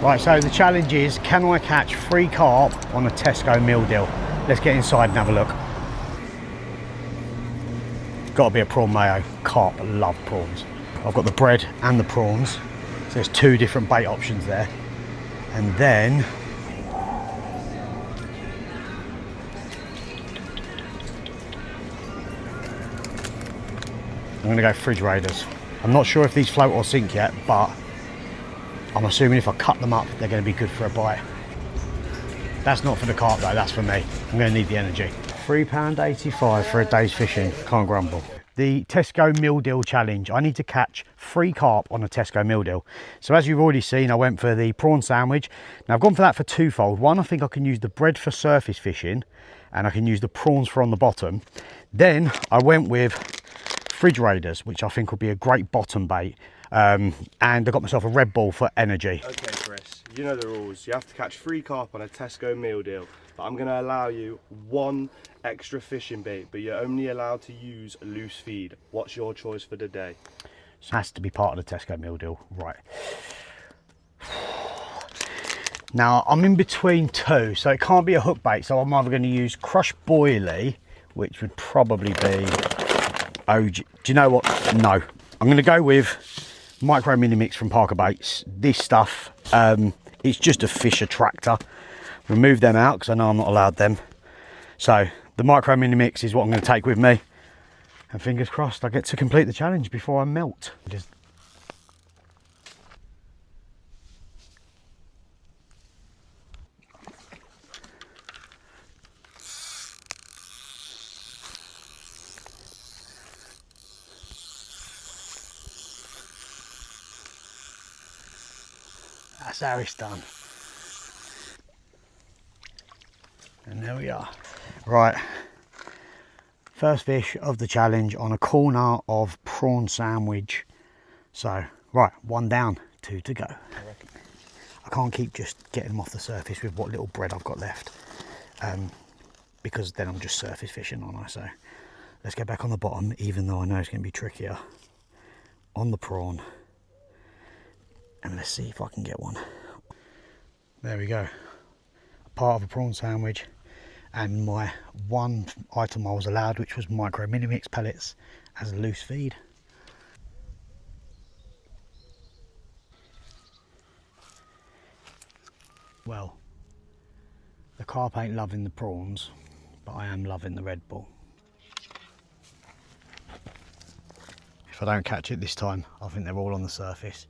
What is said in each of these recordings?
Right, so the challenge is, can I catch 3 carp on a Tesco meal deal? Let's get inside and have a look. Got to be a prawn mayo. Carp love prawns. I've got the bread and the prawns, so there's 2 different bait options there. And then I'm going to go fridge raiders. I'm not sure if these float or sink yet, but I'm assuming if I cut them up, they're going to be good for a bite. That's not for the carp though, that's for me. I'm going to need the energy. £3.85 for a day's fishing, can't grumble. The Tesco meal deal challenge. I need to catch 3 carp on a Tesco meal deal. So as you've already seen, I went for the prawn sandwich. Now I've gone for that for twofold. One, I think I can use the bread for surface fishing and I can use the prawns for on the bottom. Then I went with fridge raiders, which I think will be a great bottom bait. And I got myself a Red Bull for energy. Okay, Chris, you know the rules. You have to catch 3 carp on a Tesco meal deal. But I'm going to allow you 1 extra fishing bait, but you're only allowed to use loose feed. What's your choice for the day? So it has to be part of the Tesco meal deal, right? Now I'm in between 2, so it can't be a hook bait. So I'm either going to use crushed boilie, which would probably be OG. Do you know what? No, I'm going to go with micro mini mix from Parker Baits. This stuff, it's just a fish attractor. Remove them out because I know I'm not allowed them. So the micro mini mix is what I'm going to take with me, and fingers crossed I get to complete the challenge before I melt. That's how it's done. And there we are. Right, first fish of the challenge on a corner of prawn sandwich. So, right, 1 down, 2 to go. I can't keep just getting them off the surface with what little bread I've got left, because then I'm just surface fishing, aren't I? So let's get back on the bottom, even though I know it's going to be trickier, on the prawn, and let's see if I can get one. There we go, part of a prawn sandwich. And my 1 item I was allowed, which was micro mini mix pellets as a loose feed. Well, the carp ain't loving the prawns, but I am loving the Red Bull. If I don't catch it this time, I think they're all on the surface.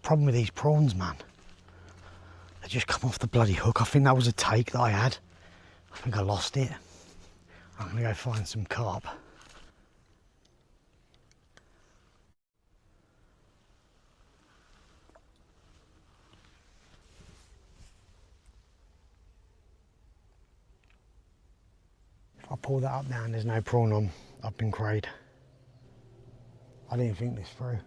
Problem with these prawns, man, they just come off the bloody hook. I think that was a take that I had. I think I lost it. I'm gonna go find some carp. If I pull that up now and there's no prawn on, I've been crayed. I didn't think this through.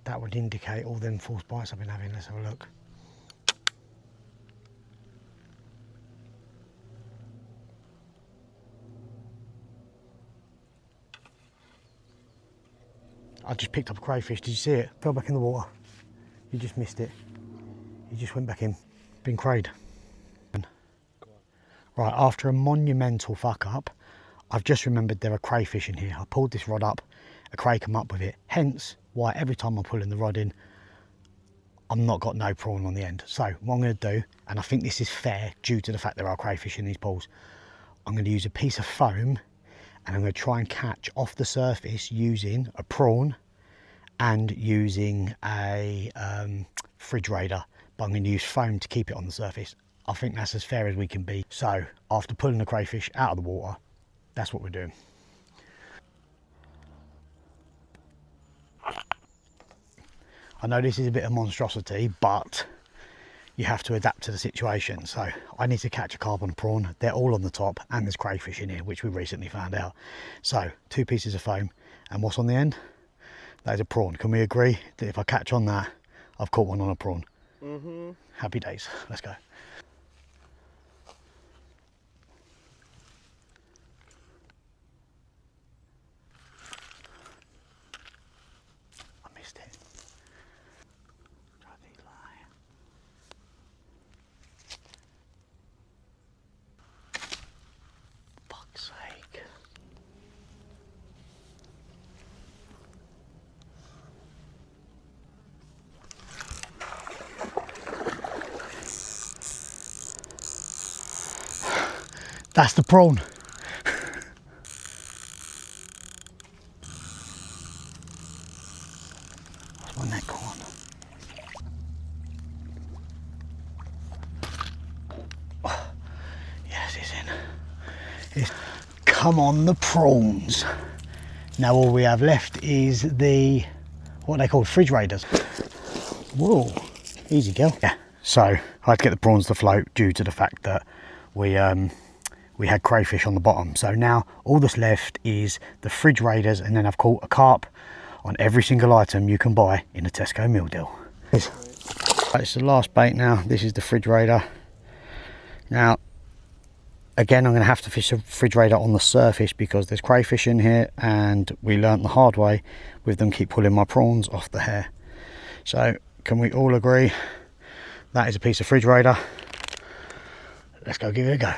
That would indicate all them false bites I've been having. Let's have a look. I just picked up a crayfish. Did you see it? Fell back in the water. You just missed it. You just went back in. Been crayed. Right, after a monumental fuck up, I've just remembered there are crayfish in here. I pulled this rod up, a cray come up with it. Hence why every time I'm pulling the rod in, I'm not got no prawn on the end. So what I'm going to do, and I think this is fair due to the fact there are crayfish in these pools, I'm going to use a piece of foam and I'm going to try and catch off the surface using a prawn and using a fridge raider, but I'm going to use foam to keep it on the surface. I think that's as fair as we can be. So after pulling the crayfish out of the water, that's what we're doing. I know this is a bit of monstrosity, but you have to adapt to the situation. So I need to catch a carp and a prawn. They're all on the top, and there's crayfish in here, which we recently found out. So 2 pieces of foam, and what's on the end? That is a prawn. Can we agree that if I catch on that, I've caught one on a prawn? Happy days. Let's go. That's the prawn. What's my neck on? Oh, yes, it's in. Come on, the prawns. Now all we have left is the, what are they called, fridge raiders. Whoa, easy girl. Yeah, so I had to get the prawns to float due to the fact that we had crayfish on the bottom. So now all that's left is the fridge raiders, and then I've caught a carp on every single item you can buy in a Tesco meal deal. It's the last bait now. This is the fridge raider. Now, again, I'm going to have to fish a fridge raider on the surface because there's crayfish in here, and we learnt the hard way with them keep pulling my prawns off the hair. So can we all agree that is a piece of fridge raider? Let's go give it a go.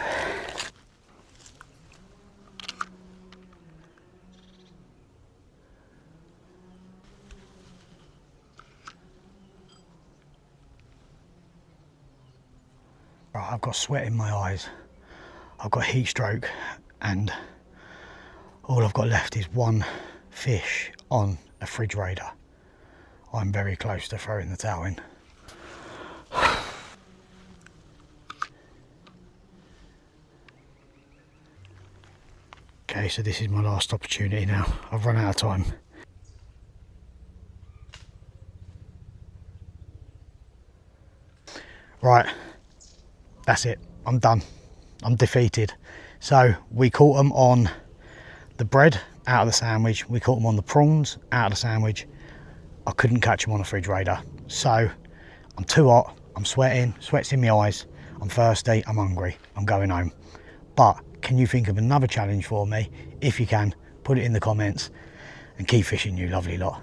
Right, I've got sweat in my eyes, I've got heat stroke, and all I've got left is one fish on a fridge raider. I'm very close to throwing the towel in. Okay, so this is my last opportunity now. I've run out of time. Right, that's it. I'm done. I'm defeated. So we caught them on the bread out of the sandwich. We caught them on the prawns out of the sandwich. I couldn't catch them on a fridge raider. So I'm too hot. I'm sweating. Sweat's in my eyes. I'm thirsty. I'm hungry. I'm going home. But can you think of another challenge for me? If you can, put it in the comments and keep fishing, you lovely lot.